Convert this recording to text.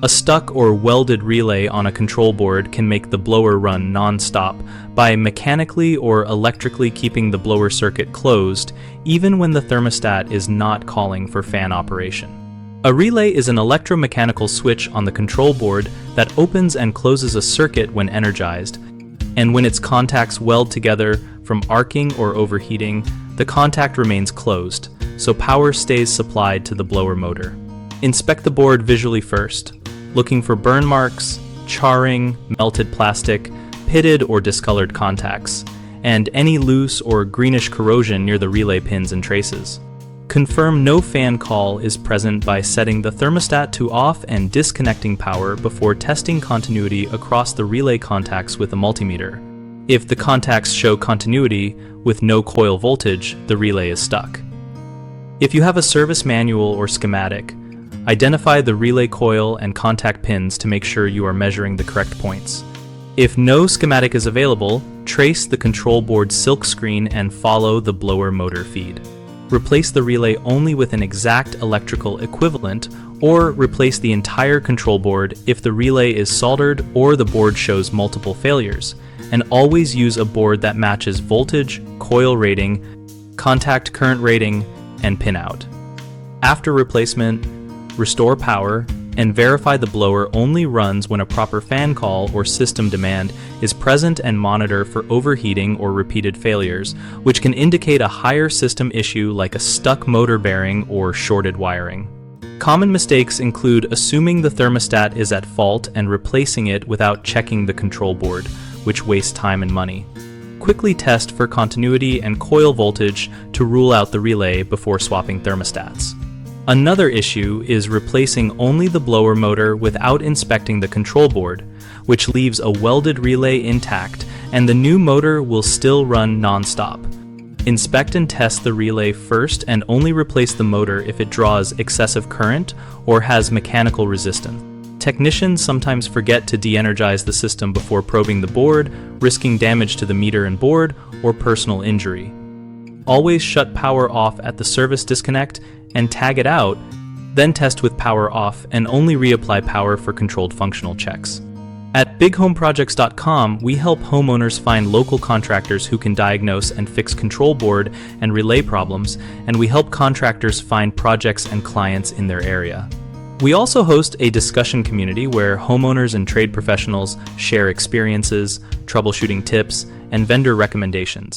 A stuck or welded relay on a control board can make the blower run non-stop by mechanically or electrically keeping the blower circuit closed, even when the thermostat is not calling for fan operation. A relay is an electromechanical switch on the control board that opens and closes a circuit when energized, and when its contacts weld together from arcing or overheating, the contact remains closed, so power stays supplied to the blower motor. Inspect the board visually first, looking for burn marks, charring, melted plastic, pitted or discolored contacts, and any loose or greenish corrosion near the relay pins and traces. Confirm no fan call is present by setting the thermostat to off and disconnecting power before testing continuity across the relay contacts with a multimeter. If the contacts show continuity with no coil voltage, the relay is stuck. If you have a service manual or schematic, identify the relay coil and contact pins to make sure you are measuring the correct points. If no schematic is available, trace the control board silk screen and follow the blower motor feed. Replace the relay only with an exact electrical equivalent, or replace the entire control board if the relay is soldered or the board shows multiple failures, and always use a board that matches voltage, coil rating, contact current rating, and pinout. After replacement, restore power, and verify the blower only runs when a proper fan call or system demand is present, and monitor for overheating or repeated failures, which can indicate a higher system issue like a stuck motor bearing or shorted wiring. Common mistakes include assuming the thermostat is at fault and replacing it without checking the control board, which wastes time and money. Quickly test for continuity and coil voltage to rule out the relay before swapping thermostats. Another issue is replacing only the blower motor without inspecting the control board, which leaves a welded relay intact and the new motor will still run non-stop. Inspect and test the relay first and only replace the motor if it draws excessive current or has mechanical resistance. Technicians sometimes forget to de-energize the system before probing the board, risking damage to the meter and board or personal injury. Always shut power off at the service disconnect and tag it out, then test with power off and only reapply power for controlled functional checks. At bighomeprojects.com, we help homeowners find local contractors who can diagnose and fix control board and relay problems, and we help contractors find projects and clients in their area. We also host a discussion community where homeowners and trade professionals share experiences, troubleshooting tips, and vendor recommendations.